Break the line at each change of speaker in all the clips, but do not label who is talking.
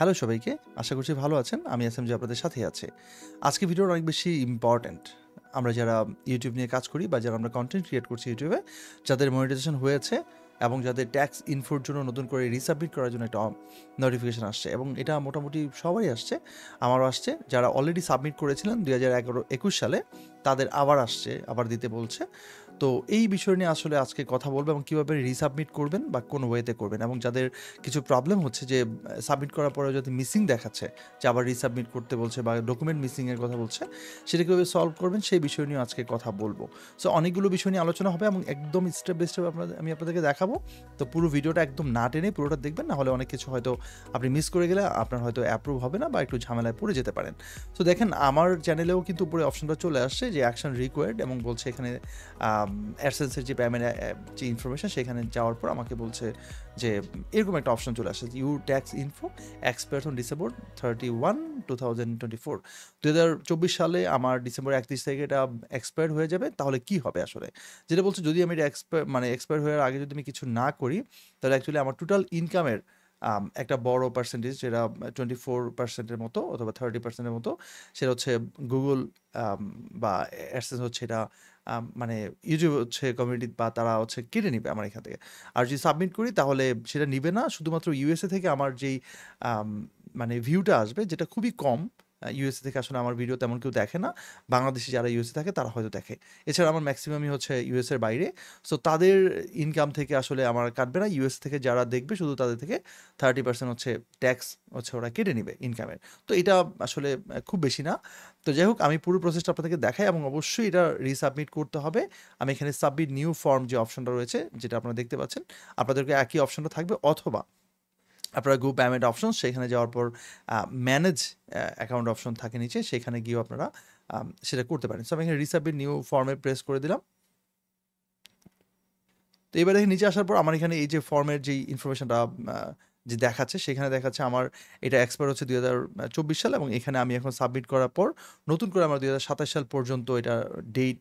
Hello সবাইকে, আশা করছি ভালো আছেন। আমি এসএমজি আপনাদের সাথেই আছি। আজকে ভিডিওটা অনেক বেশি ইম্পর্ট্যান্ট। আমরা যারা ইউটিউব নিয়ে কাজ করি বা যারা আমরা কন্টেন্ট ক্রিয়েট করছি ইউটিউবে, যাদের মনিটাইজেশন হয়েছে এবং যাদের ট্যাক্স ইনফোর জন্য নতুন করে রিসাবমিট করার জন্য একটা নোটিফিকেশন আসছে এবং এটা মোটামুটি সবারই আসছে, আমারও আসছে। যারা অলরেডি সাবমিট করেছিলেন 2011-21 সালে, তাদের আবার আসছে, আবার দিতে বলছে। তো এই বিষয় নিয়ে আসলে আজকে কথা বলবো এবং কীভাবে রিসাবমিট করবেন বা কোন ওয়েতে করবেন, এবং যাদের কিছু প্রবলেম হচ্ছে যে সাবমিট করার পরে যদি মিসিং দেখাচ্ছে, যে আবার রিসাবমিট করতে বলছে বা ডকুমেন্ট মিসিংয়ের কথা বলছে, সেটা কীভাবে সলভ করবেন সেই বিষয় নিয়ে আজকে কথা বলবো। সো অনেকগুলো বিষয় নিয়ে আলোচনা হবে এবং একদম স্টেপ বাই স্টেপ আমি আপনাদেরকে দেখাবো। তো পুরো ভিডিওটা একদম না টেনে পুরোটা দেখবেন, না হলে অনেক কিছু হয়তো আপনি মিস করে গেলে আপনার হয়তো অ্যাপ্রুভ হবে না বা একটু ঝামেলায় পড়ে যেতে পারেন। তো দেখেন, আমার চ্যানেলেও কিন্তু উপরে অপশনটা চলে আসছে যে অ্যাকশন রিকোয়ার্ড, এবং বলছে এখানে অ্যাডসেন্সের যে পেমেন্ট যে ইনফরমেশন, সেখানে যাওয়ার পর আমাকে বলছে যে এরকম একটা অপশন চলে আসে, you tax info expire on December 31, 2024। 2024 সালে আমার ডিসেম্বর 31 তারিখে এটা এক্সপায়ার হয়ে যাবে। তাহলে কি হবে আসলে? যেটা বলছে, যদি আমি এটা এক্সপায়ার হওয়ার আগে যদি আমি কিছু না করি, তাহলে অ্যাকচুয়ালি আমার টোটাল ইনকামের একটা বড় পার্সেন্টেজ, যেটা 24% মতো অথবা 30% মতো, সেটা হচ্ছে গুগল বা অ্যাডসেন্স হচ্ছে এটা মানে ইউটিউব হচ্ছে কমিউনিটি বা তারা হচ্ছে কেটে নিবে আমার এখান থেকে। আর যদি সাবমিট করি তাহলে সেটা নিবে না, শুধুমাত্র ইউএসএ থেকে আমার যেই মানে ভিউটা আসবে, যেটা খুবই কম। ইউএসএ থেকে আসলে আমার ভিডিও তেমন কেউ দেখে না। বাংলাদেশে যারা ইউএসএ থাকে তারা হয়তো দেখে। এছাড়া আমার ম্যাক্সিমামই হচ্ছে ইউএসএর বাইরে। সো তাদের ইনকাম থেকে আসলে আমার কাটবে না। ইউএস থেকে যারা দেখবে শুধু তাদের থেকে 30% হচ্ছে ট্যাক্স হচ্ছে ওরা কেটে নিবে ইনকামের। তো এটা আসলে খুব বেশি না। তো যাই হোক, আমি পুরো প্রসেসটা আপনাদেরকে দেখাই এবং অবশ্যই এটা রিসাবমিট করতে হবে। আমি এখানে সাবমিট নিউ ফর্ম যে অপশনটা রয়েছে, যেটা আপনারা দেখতে পাচ্ছেন, আপনাদেরকে একই অপশনটা থাকবে, অথবা আপনারা গো পেমেন্ট অপশন, সেখানে যাওয়ার পর ম্যানেজ অ্যাকাউন্ট অপশন থাকে নিচে, সেখানে গিয়েও আপনারা সেটা করতে পারেন। সো আমি এখানে রিসাবমিট নিউ ফর্মে প্রেস করে দিলাম। তো এবার দেখে নিচে আসার পর আমার এখানে এই যে ফর্মের যেই ইনফরমেশনটা যে দেখাচ্ছে, সেখানে দেখাচ্ছে আমার এটা এক্সপায়ার হচ্ছে 2024 সাল, এবং এখানে আমি এখন সাবমিট করার পর নতুন করে আমার 2027 সাল পর্যন্ত এটা ডেট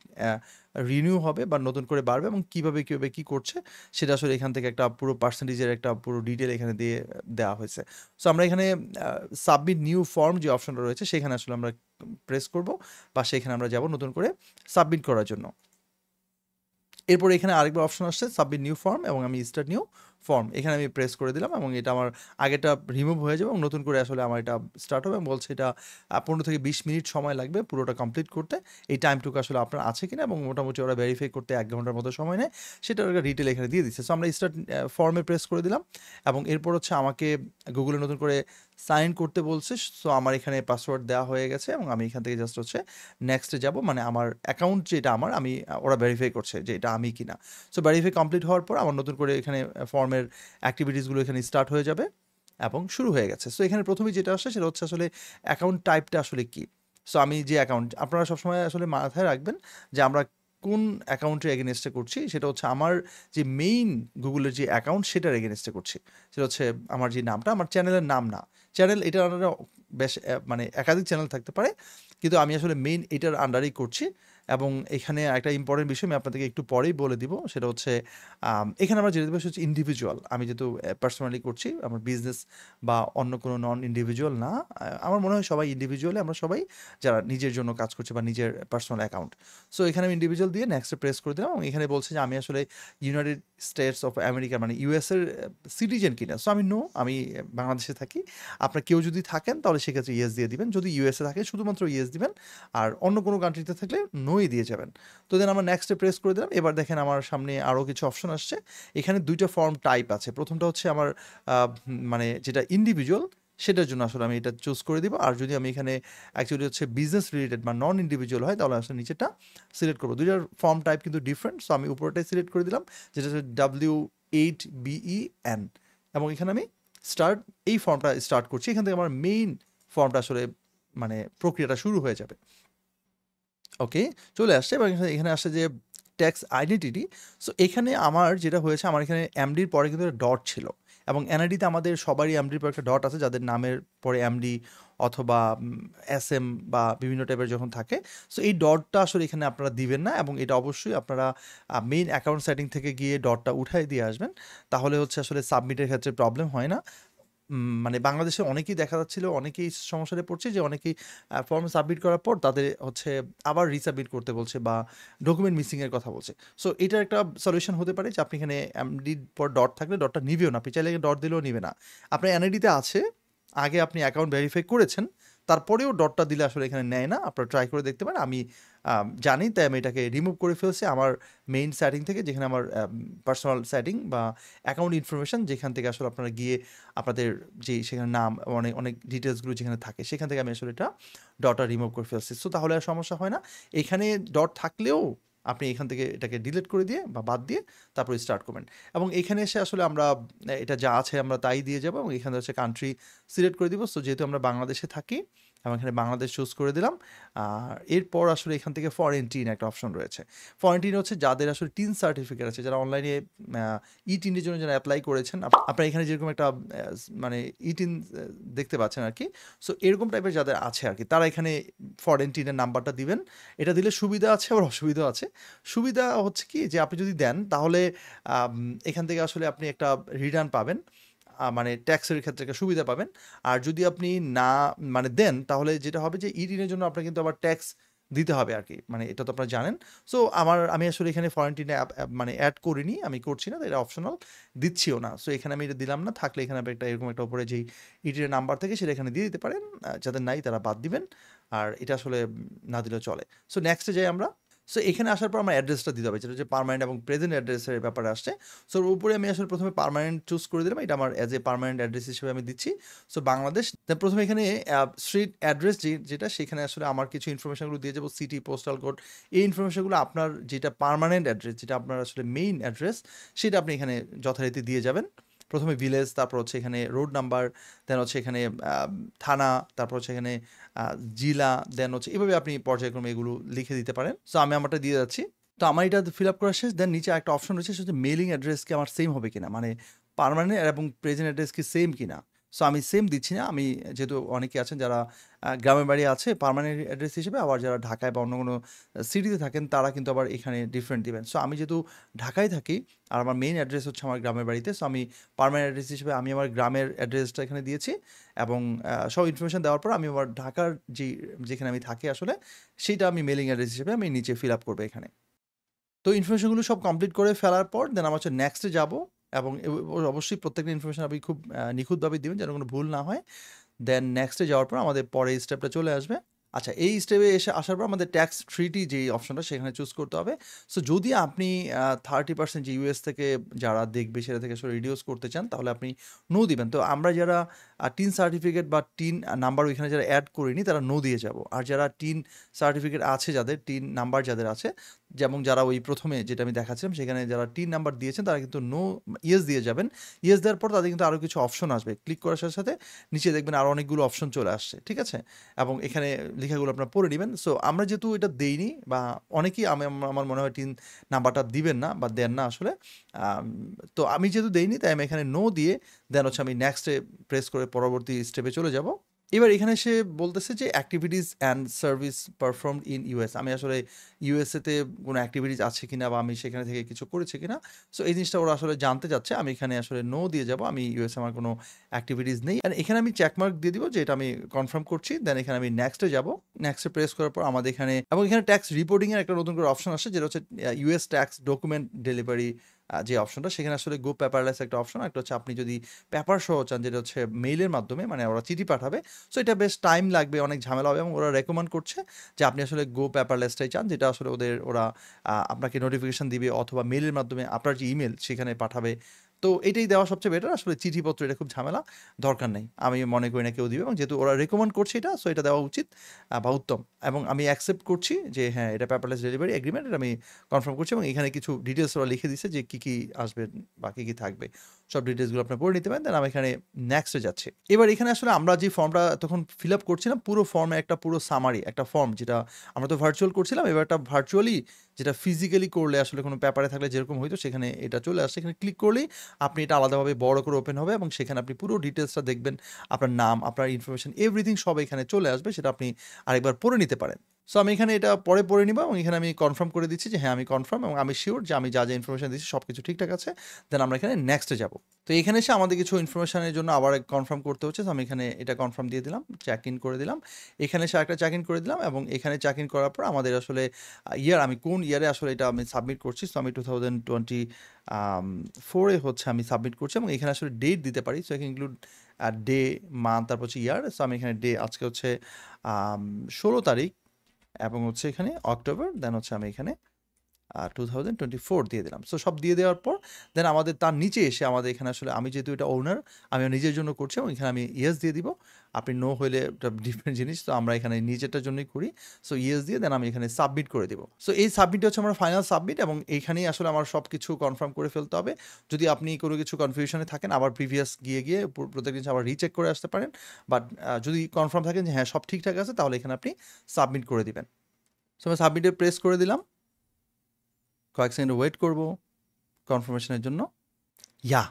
রিনিউ হবে বা নতুন করে বাড়বে, এবং কীভাবে কী করছে সেটা আসলে এখান থেকে একটা পুরো পার্সেন্টেজের একটা পুরো ডিটেল এখানে দিয়ে দেওয়া হয়েছে। সো আমরা এখানে সাবমিট নিউ ফর্ম যে অপশনটা রয়েছে, সেখানে আসলে আমরা প্রেস করব বা সেখানে আমরা যাব নতুন করে সাবমিট করার জন্য। এরপর এখানে আরেকবার অপশন আসছে সাবমিট নিউ ফর্ম, এবং আমি স্টার্ট নিউ ফর্ম এখানে আমি প্রেস করে দিলাম, এবং এটা আমার আগেটা রিমুভ হয়ে যাবে এবং নতুন করে আসলে আমার এটা স্টার্ট হবে, এবং বলছে এটা 15 থেকে 20 মিনিট সময় লাগবে পুরোটা কমপ্লিট করতে। এই টাইমটুকু আসলে আপনার আছে কিনা, এবং মোটামুটি ওরা ভেরিফাই করতে 1 ঘন্টার মতো সময় নেয়, সেটা ওরা ডিটেল এখানে দিয়ে দিচ্ছে। সো আমরা স্টার্ট ফর্মে প্রেস করে দিলাম, এবং এরপর হচ্ছে আমাকে গুগলে নতুন করে সাইন করতে বলছে। সো আমার এখানে পাসওয়ার্ড দেওয়া হয়ে গেছে, এবং আমি এখান থেকে জাস্ট হচ্ছে নেক্সটে যাব, মানে আমার অ্যাকাউন্ট যেটা আমার, আমি ওরা ভেরিফাই করছে যে এটা আমি কিনা। সো ভেরিফাই কমপ্লিট হওয়ার পর আমার নতুন করে এখানে ফর্মের অ্যাক্টিভিটিসগুলো এখানে স্টার্ট হয়ে যাবে এবং শুরু হয়ে গেছে। সো এখানে প্রথমেই যেটা আসে সেটা হচ্ছে আসলে অ্যাকাউন্ট টাইপটা আসলে কি। সো আমি যে অ্যাকাউন্ট, আপনারা সবসময় আসলে মাথায় রাখবেন যে আমরা কোন অ্যাকাউন্টের এগেনস্টে করছি, সেটা হচ্ছে আমার যে মেইন গুগলের যে অ্যাকাউন্ট, সেটার এগেনস্টে করছি। সেটা হচ্ছে আমার যে নামটা, আমার চ্যানেলের নাম না। চ্যানেল এটার আন্ডারে বেশ মানে একাধিক চ্যানেল থাকতে পারে, কিন্তু আমি আসলে মেইন এটার আন্ডারেই করছি। এবং এখানে একটা ইম্পর্টেন্ট বিষয় আমি আপনাদেরকে একটু পরেই বলে দিব, সেটা হচ্ছে এখানে আমরা যেটা দেবো সেটা হচ্ছে ইন্ডিভিজুয়াল। আমি যেহেতু পার্সোনালি করছি, আমার বিজনেস বা অন্য কোনো নন ইন্ডিভিজুয়াল না। আমার মনে হয় সবাই ইন্ডিভিজুয়ালি, আমরা সবাই যারা নিজের জন্য কাজ করছে বা নিজের পার্সোনাল অ্যাকাউন্ট। সো এখানে আমি ইন্ডিভিজুয়াল দিয়ে নেক্সটে প্রেস করে দিলাম, এবং এখানে বলছে যে আমি আসলে ইউনাইটেড স্টেটস অফ আমেরিকা মানে ইউএসের সিটিজেন কিনা। সো আমি আমি বাংলাদেশে থাকি। আপনার কেউ যদি থাকেন তাহলে সেক্ষেত্রে ইয়েস দিয়ে দিবেন, যদি ইউএসএ থাকে শুধুমাত্র ইয়েস দিবেন, আর অন্য কোনো কান্ট্রিতে থাকলে নোই দিয়ে যাবেন। তো দেন আমরা নেক্সটে প্রেস করে দিলাম। এবার দেখেন আমার সামনে আরও কিছু অপশন আসছে। এখানে 2টা ফর্ম টাইপ আছে। প্রথমটা হচ্ছে আমার মানে যেটা ইন্ডিভিজুয়াল, সেটার জন্য আসলে আমি এটা চুজ করে দিব। আর যদি আমি এখানে অ্যাকচুয়ালি হচ্ছে বিজনেস রিলেটেড বা নন ইন্ডিভিজুয়াল হয়, তাহলে আসলে নিচেটা সিলেক্ট করবো। 2টার ফর্ম টাইপ কিন্তু ডিফারেন্ট। সো আমি উপরটাই সিলেক্ট করে দিলাম, যেটা হচ্ছে W8BEN, এবং এখানে আমি স্টার্ট, এই ফর্মটা স্টার্ট করছি। এখান থেকে আমার মেইন ফর্মটা আসলে মানে প্রক্রিয়াটা শুরু হয়ে যাবে। ওকে, চলে আসছে। এবং এখানে আসছে যে ট্যাক্স আইডেন্টিটি। সো এখানে আমার যেটা হয়েছে, আমার এখানে এমডির পরে কিন্তু একটা ডট ছিল, এবং এনআইডিতে আমাদের সবারই এমডির পরে একটা ডট আছে, যাদের নামের পরে এমডি অথবা এসএম বা বিভিন্ন টাইপের যখন থাকে। সো এই ডটটা আসলে এখানে আপনারা দিবেন না, এবং এটা অবশ্যই আপনারা মেইন অ্যাকাউন্ট সেটিং থেকে গিয়ে ডটটা উঠাই দিয়ে আসবেন, তাহলে হচ্ছে আসলে সাবমিটের ক্ষেত্রে প্রবলেম হয় না। মানে বাংলাদেশে অনেকেই দেখা যাচ্ছিল, অনেকেই সমস্যায় পড়ছে যে অনেকেই ফর্ম সাবমিট করার পর তাদের হচ্ছে আবার রিসাবমিট করতে বলছে বা ডকুমেন্ট মিসিংয়ের কথা বলছে। সো এটার একটা সলিউশন হতে পারে যে আপনি এখানে এমডি পর ডট থাকলে ডটটা নিবেও না, আপনি চাইলে ডট দিলেও নিবে না। আপনার এনআইডিতে আছে, আগে আপনি অ্যাকাউন্ট ভেরিফাই করেছেন, তারপরেও ডটটা দিলে আসলে এখানে নেয় না। আপনারা ট্রাই করে দেখতে পারেন। আমি জানি, তাই আমি এটাকে রিমুভ করে ফেলছি আমার মেইন সেটিং থেকে, যেখানে আমার পার্সোনাল সেটিং বা অ্যাকাউন্ট ইনফরমেশন, যেখান থেকে আসলে আপনারা গিয়ে আপনাদের যে সেখানে নাম অনেক অনেক ডিটেলসগুলো যেখানে থাকে, সেখান থেকে আমি আসলে এটা ডটটা রিমুভ করে ফেলছি। সো তাহলে আর সমস্যা হয় না। এখানে ডট থাকলেও আপনি এখান থেকে এটাকে ডিলিট করে দিয়ে বা বাদ দিয়ে তারপরে স্টার্ট করবেন। এবং এখানে এসে আসলে আমরা এটা যা আছে আমরা তাই দিয়ে যাবো, এবং এখানে হচ্ছে কান্ট্রি সিলেক্ট করে দিব। সো যেহেতু আমরা বাংলাদেশে থাকি, এবং এখানে বাংলাদেশ চুজ করে দিলাম। আর এরপর আসলে এখান থেকে ফরেন টিন একটা অপশন রয়েছে। ফরেন টিন হচ্ছে যাদের আসলে টিন সার্টিফিকেট আছে, যারা অনলাইনে ই টিনের জন্য যারা অ্যাপ্লাই করেছেন, আপনারা এখানে যেরকম একটা মানে ই টিন দেখতে পাচ্ছেন আর কি। সো এরকম টাইপের যাদের আছে আর কি, তারা এখানে ফরেন টিনের নাম্বারটা দিবেন। এটা দিলে সুবিধা আছে, আবার অসুবিধা আছে। সুবিধা হচ্ছে কি, যে আপনি যদি দেন তাহলে এখান থেকে আসলে আপনি একটা রিটার্ন পাবেন, মানে ট্যাক্সের ক্ষেত্রে একটা সুবিধা পাবেন। আর যদি আপনি না মানে দেন, তাহলে যেটা হবে যে ই-টিনের জন্য আপনার কিন্তু আবার ট্যাক্স দিতে হবে আর কি। মানে এটা তো আপনারা জানেন। সো আমি আসলে এখানে ফরেন টিনে মানে অ্যাড করিনি, আমি করছি না, এটা অপশনাল, দিচ্ছিও না। সো এখানে আমি এটা দিলাম না। থাকলে এখানে আপনি একটা এরকম একটা উপরে যেই ই-টিনের নাম্বার থেকে সেটা এখানে দিয়ে দিতে পারেন। যাদের নাই তারা বাদ দিবেন। আর এটা আসলে না দিলেও চলে। সো নেক্সটে যাই আমরা। সো এখানে আসার পর আমার অ্যাড্রেসটা দিতে হবে, যেটা হচ্ছে পার্মানেন্ট এবং প্রেজেন্ট অ্যাড্রেসের ব্যাপারে আসছে। সো ওর উপরে আমি আসলে প্রথমে পার্মানেন্ট চুজ করে দিলাম, এটা আমার অ্যাজ এ পার্মানেন্ট অ্যাড্রেস হিসেবে আমি দিচ্ছি। সো বাংলাদেশ। দেন প্রথমে এখানে স্ট্রিট অ্যাড্রেস যেটা, সেখানে আসলে আমার কিছু ইনফরমেশনগুলো দিয়ে যাবো, সিটি, পোস্টাল কোড, এই ইনফরমেশনগুলো আপনার যেটা পার্মানেন্ট অ্যাড্রেস, যেটা আপনার আসলে মেইন অ্যাড্রেস, সেটা আপনি এখানে যথারীতি দিয়ে যাবেন। প্রথমে ভিলেজ, তারপর হচ্ছে এখানে রোড নাম্বার, দেন হচ্ছে এখানে থানা, তারপর হচ্ছে এখানে জেলা, দেন হচ্ছে এভাবে আপনি পর্যায়ক্রমে এগুলো লিখে দিতে পারেন। সো আমি আমারটা দিয়ে যাচ্ছি। তো আমার এটা ফিল আপ করা শেষ। দেন নিচে একটা অপশন রয়েছে, সেটা হচ্ছে মেইলিং অ্যাড্রেস কি আমার সেম হবে কিনা, মানে পার্মানেন্ট এবং প্রেজেন্ট অ্যাড্রেস কি সেম কিনা। সো আমি সেম দিচ্ছি না। আমি যেহেতু অনেকে আছেন যারা গ্রামের বাড়ি আছে পার্মানেন্ট অ্যাড্রেস হিসেবে, আবার যারা ঢাকায় বা অন্য কোনো সিটিতে থাকেন তারা কিন্তু আবার এখানে ডিফারেন্ট দিবেন। সো আমি যেহেতু ঢাকায় থাকি আর আমার মেইন অ্যাড্রেস হচ্ছে আমার গ্রামের বাড়িতে, সো আমি পার্মানেন্ট অ্যাড্রেস হিসেবে আমি আমার গ্রামের অ্যাড্রেসটা এখানে দিয়েছি। এবং সব ইনফরমেশন দেওয়ার পর আমি আমার ঢাকার যেখানে আমি থাকি আসলে, সেইটা আমি মেলিং অ্যাড্রেস হিসেবে আমি নিচে ফিল আপ করবো এখানে। তো ইনফরমেশনগুলো সব কমপ্লিট করে ফেলার পর দেন আমার হচ্ছে নেক্সটে যাব। এবং অবশ্যই প্রত্যেকটা ইনফরমেশন আপনি খুব নিখুঁতভাবে দিবেন, যেন কোনো ভুল না হয়। দেন নেক্সটে যাওয়ার পর আমাদের পরে এই স্টেপটা চলে আসবে। আচ্ছা, এই স্টেপে আসার পর আমাদের ট্যাক্স ট্রিটি যেই অপশনটা, সেখানে চুজ করতে হবে। সো যদি আপনি 30% যে ইউএস থেকে যারা দেখবে সেটা থেকে আসলে রিডিউস করতে চান, তাহলে আপনি নো দিবেন। তো আমরা যারা টিন সার্টিফিকেট বা টিন নাম্বার ওইখানে যারা অ্যাড করিনি, তারা নো দিয়ে যাব। আর যারা টিন সার্টিফিকেট আছে, যাদের টিন নাম্বার যাদের আছে, যেমন যারা ওই প্রথমে যেটা আমি দেখাচ্ছিলাম, সেখানে যারা টিন নাম্বার দিয়েছেন তারা কিন্তু নো ইয়েস দিয়ে যাবেন। ইয়েস দেওয়ার পর তাদের কিন্তু আরও কিছু অপশন আসবে, ক্লিক করার সাথে সাথে নিচে দেখবেন আরও অনেকগুলো অপশন চলে আসছে, ঠিক আছে। এবং এখানে লেখাগুলো আপনারা পড়ে নেবেন। সো আমরা যেহেতু এটা দেইনি, বা অনেকেই আমার মনে হয় টিন নাম্বারটা দিবেন না বা দেন না আসলে, তো আমি যেহেতু দেইনি তাই আমি এখানে নো দিয়ে দেন হচ্ছে আমি নেক্সটে প্রেস করে পরবর্তী স্টেপে চলে যাব। এবার এখানে সে বলতেছে যে activities and service performed in US. আমি আসলে ইউএসএতে কোনো অ্যাক্টিভিটিস আছে কিনা বা আমি সেখানে থেকে কিছু করেছি কিনা, সো এই জিনিসটা ওরা আসলে জানতে চাচ্ছে। আমি এখানে আসলে নো দিয়ে যাব, আমি ইউএসএ আমার কোনো অ্যাক্টিভিটিস নেই। আর এখানে আমি চেকমার্ক দিয়ে দিব যে এটা আমি কনফার্ম করছি। দেন এখানে আমি নেক্সটে যাব। নেক্সটে প্রেস করার পর আমাদের এখানে, এবং এখানে ট্যাক্স রিপোর্টিংয়ের একটা নতুন করে অপশন আসে, যেটা হচ্ছে ইউএস ট্যাক্স ডকুমেন্ট ডেলিভারি, যে অপশনটা, সেখানে আসলে গো পেপারলেস একটা অপশন, একটা হচ্ছে আপনি যদি পেপার সহ চান, যেটা হচ্ছে মেইলের মাধ্যমে, মানে ওরা চিঠি পাঠাবে। সো এটা বেশ টাইম লাগবে, অনেক ঝামেলা হবে, এবং ওরা রেকমেন্ড করছে যে আপনি আসলে গো পেপারলেসটাই চান, যেটা আসলে ওরা আপনাকে নোটিফিকেশন দিবে অথবা মেইলের মাধ্যমে আপনার যে ইমেল সেখানে পাঠাবে। তো এটাই দেওয়া সবচেয়ে বেটার। আসলে চিঠিপত্র এটা খুব ঝামেলা, দরকার নেই, আমি মনে করি না কেউ দিবে। এবং যেহেতু ওরা রেকমেন্ড করছে এটা, সো এটা দেওয়া উচিত বা উত্তম। এবং আমি অ্যাকসেপ্ট করছি যে হ্যাঁ, এটা পেপারলেস ডেলিভারি এগ্রিমেন্ট, এটা আমি কনফার্ম করছি। এবং এখানে কিছু ডিটেলস ওরা লিখে দিচ্ছে যে কী আসবে বা কী থাকবে, সব ডিটেলসগুলো আপনার পড়ে নিতে পারেন। দেন আমি এখানে নেক্সটে যাচ্ছি। এবার এখানে আসলে আমরা যে ফর্মটা তখন ফিল আপ করছিলাম, পুরো ফর্মে একটা পুরো সামারি একটা ফর্ম, যেটা আমরা তো ভার্চুয়াল করছিলাম, এবার একটা ভার্চুয়ালি যেটা ফিজিক্যালি করলে আসলে কোনো পেপারে থাকলে যেরকম হইতো, সেখানে এটা চলে আসছে। এখানে ক্লিক করলেই আপনি এটা আলাদাভাবে বড় করে ওপেন হবে, এবং সেখানে আপনি পুরো ডিটেলসটা দেখবেন, আপনার নাম, আপনার ইনফরমেশন, এভরিথিং সব এখানে চলে আসবে, সেটা আপনি আরেকবার পড়ে নিতে পারেন। সো আমি এখানে এটা পরে পড়ে নিব এবং এখানে আমি কনফার্ম করে দিচ্ছি যে হ্যাঁ আমি কনফার্ম এবং আমি শিওর যে আমি যা ইনফরমেশন দিচ্ছি সব কিছু ঠিকঠাক আছে। দেন আমরা এখানে নেক্সটে যাব। তো এখানে এসে আমাদের কিছু ইনফরমেশনের জন্য আবার কনফার্ম করতে হচ্ছে। তো আমি এখানে এটা কনফার্ম দিয়ে দিলাম, চেক ইন করে দিলাম। এখানে এসে একটা চেক ইন করে দিলাম এবং এখানে চেক ইন করার পর আমাদের আসলে ইয়ার, আমি কোন ইয়ারে আসলে এটা আমি সাবমিট করছি। সো আমি 2024 হচ্ছে আমি সাবমিট করছি এবং এখানে আসলে ডেট দিতে পারি। সো এখানে ইনক্লুড ডে, মান্থ, তারপর হচ্ছে ইয়ার। সো আমি এখানে ডে আজকে হচ্ছে 16 তারিখ এবং হচ্ছে এখানে অক্টোবর, দেন হচ্ছে আমি এখানে 2024 দিয়ে দিলাম। সো সব দিয়ে দেওয়ার পর দেন আমাদের তার নিচে এসে আমাদের এখানে আসলে আমি যেহেতু এটা ওনার, আমি নিজের জন্য করছি এবং এখানে আমি ইয়েস দিয়ে দিব। আপনি নো হইলে এটা ডিফারেন্ট জিনিস, তো আমরা এখানে নিজেরটার জন্যই করি। সো ইয়েস দিয়ে দেন আমি এখানে সাবমিট করে দিব। সো এই সাবমিট হচ্ছে আমার ফাইনাল সাবমিট এবং এইখানেই আসলে আমার সব কিছু কনফার্ম করে ফেলতে হবে। যদি আপনি কোনো কিছু কনফিউশনে থাকেন আবার প্রিভিয়াস গিয়ে প্রত্যেক জিনিস আবার রিচেক করে আসতে পারেন। বাট যদি কনফার্ম থাকেন যে হ্যাঁ সব ঠিকঠাক আছে তাহলে এখানে আপনি সাবমিট করে দিবেন। সো আমি সাবমিটে প্রেস করে দিলাম, কয়েক সেকেন্ড ওয়েট করব কনফার্মেশনের জন্য। ইয়া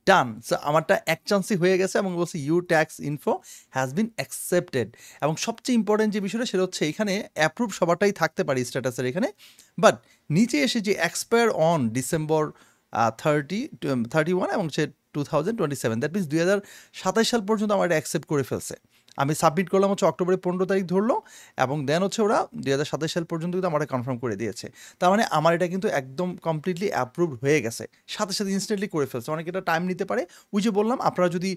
ডান। সো আমারটা এক চান্সই হয়ে গেছে এবং বলছে you tax info has been accepted. এবং সবচেয়ে ইম্পর্টেন্ট যে বিষয়টা সেটা হচ্ছে এখানে অ্যাপ্রুভ সবারটাই থাকতে পারে স্ট্যাটাসের এখানে, বাট নিচে এসে যে এক্সপায়ার অন ডিসেম্বর 31 এবং সে 2027, দ্যাট মিনস 2027 সাল পর্যন্ত আমার এটা অ্যাকসেপ্ট করে ফেলছে। আমি সাবমিট করলাম হচ্ছে অক্টোবরের 15 তারিখ ধরলো এবং দেন হচ্ছে ওরা 2027 সাল পর্যন্ত কিন্তু আমার কনফার্ম করে দিয়েছে। তার মানে আমার এটা কিন্তু একদম কমপ্লিটলি অ্যাপ্রুভড হয়ে গেছে, সাথে সাথে ইনস্ট্যান্টলি করে ফেলছে। অনেক এটা টাইম নিতে পারে। ওই যে বললাম আপনারা যদি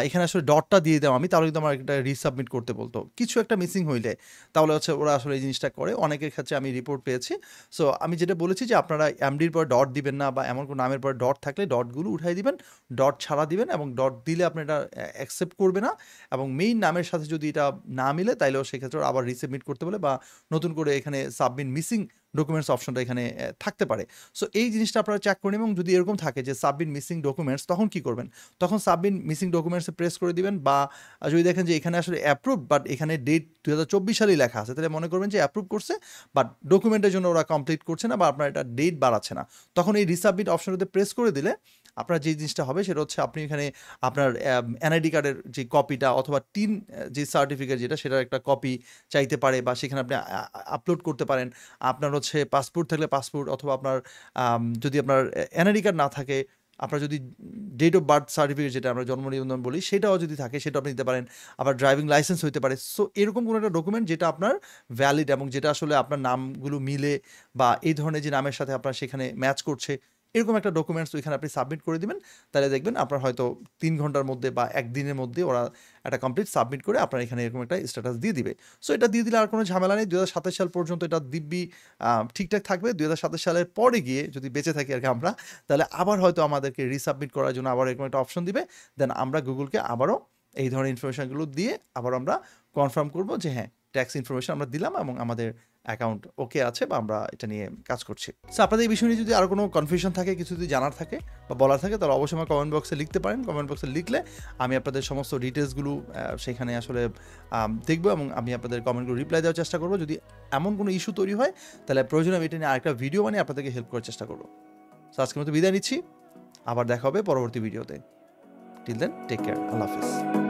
এখানে আসলে ডটটা দিয়ে দাও আমি, তাহলে কিন্তু আমার এটা রিসাবমিট করতে বলতো, কিছু একটা মিসিং হইলে তাহলে হচ্ছে ওরা আসলে এই জিনিসটা করে। অনেকের ক্ষেত্রে আমি রিপোর্ট পেয়েছি। সো আমি যেটা বলেছি যে আপনারা এমডির পর ডট দিবেন না বা এমন কোনো নামের পর ডট থাকলে ডটগুলো উঠাই দিবেন, ডট ছাড়া দিবেন এবং ডট দিলে আপনি এটা অ্যাকসেপ্ট করবে না এবং মেইন নামের সাথে যদি এটা না মিলে তাইলেও সেক্ষেত্রে আবার রিসাবমিট করতে বলে বা নতুন করে এখানে সাবমিট মিসিং ডকুমেন্টস অপশনটা এখানে থাকতে পারে। সো এই জিনিসটা আপনারা চেক করুন এবং যদি এরকম থাকে যে সাবমিট মিসিং ডকুমেন্টস তখন কি করবেন, তখন সাবমিট মিসিং ডকুমেন্টসে প্রেস করে দিবেন। বা যদি দেখেন যে এখানে আসলে অ্যাপ্রুভ বাট এখানে ডেট 2024 সালেই লেখা আছে, তাহলে মনে করবেন যে অ্যাপ্রুভ করছে বাট ডকুমেন্টের জন্য ওরা কমপ্লিট করছে না বা আপনার এটা ডেট বাড়াচ্ছে না, তখন এই রিসাবমিট অপশনটাতে প্রেস করে দিলে আপনার যে জিনিসটা হবে সেটা হচ্ছে আপনি এখানে আপনার এনআইডি কার্ডের যে কপিটা অথবা টিন যে সার্টিফিকেট যেটা সেটার একটা কপি চাইতে পারে বা সেখানে আপনি আপলোড করতে পারেন। আপনার হচ্ছে পাসপোর্ট থাকলে পাসপোর্ট অথবা আপনার যদি আপনার এনআইডি কার্ড না থাকে, আপনার যদি ডেট অফ বার্থ সার্টিফিকেট যেটা আমরা জন্ম নিবন্ধন বলি সেটাও যদি থাকে সেটা আপনি দিতে পারেন। আবার ড্রাইভিং লাইসেন্স হইতে পারে। সো এরকম কোনো একটা ডকুমেন্ট যেটা আপনার ভ্যালিড এবং যেটা আসলে আপনার নামগুলো মিলে বা এই ধরনের যে নামের সাথে আপনার সেখানে ম্যাচ করছে, এরকম একটা ডকুমেন্টস ওইখানে আপনি সাবমিট করে দিবেন। তাহলে দেখবেন আপনার হয়তো 3 ঘন্টার মধ্যে বা 1 দিনের মধ্যে ওরা একটা কমপ্লিট সাবমিট করে আপনার এখানে এরকম একটা স্ট্যাটাস দিয়ে দিবে। সো এটা দিয়ে দিলে আর কোনো ঝামেলা নেই। 2027 সাল পর্যন্ত এটা দিব্যি ঠিকঠাক থাকবে। 2027 সালের পরে গিয়ে যদি বেঁচে থাকি আর কি আমরা, তাহলে আবার হয়তো আমাদেরকে রিসাবমিট করার জন্য আবার এরকম একটা অপশন দিবে। দেন আমরা গুগলকে আবারও এই ধরনের ইনফরমেশনগুলো দিয়ে আবার আমরা কনফার্ম করব যে হ্যাঁ ট্যাক্স ইনফরমেশন আমরা দিলাম এবং আমাদের অ্যাকাউন্ট ওকে আছে বা আমরা এটা নিয়ে কাজ করছি। সো আপনাদের এই বিষয় নিয়ে যদি আরও কোনো কনফিউশন থাকে, কিছু যদি জানার থাকে বা বলার থাকে, তাহলে অবশ্যই আমার কমেন্ট বক্সে লিখতে পারেন। কমেন্ট বক্সে লিখলে আমি আপনাদের সমস্ত ডিটেলসগুলো সেখানে আসলে দেখবো এবং আমি আপনাদের কমেন্টগুলো রিপ্লাই দেওয়ার চেষ্টা করবো। যদি এমন কোনো ইস্যু তৈরি হয় তাহলে প্রয়োজনে আমি এটা নিয়ে আরেকটা ভিডিও বানিয়ে আপনাদেরকে হেল্প করার চেষ্টা করবো। সো আজকের মতো বিদায় নিচ্ছি, আবার দেখা হবে পরবর্তী ভিডিওতে। টিল দেন টেক কেয়ার, আল্লাহ হাফিজ।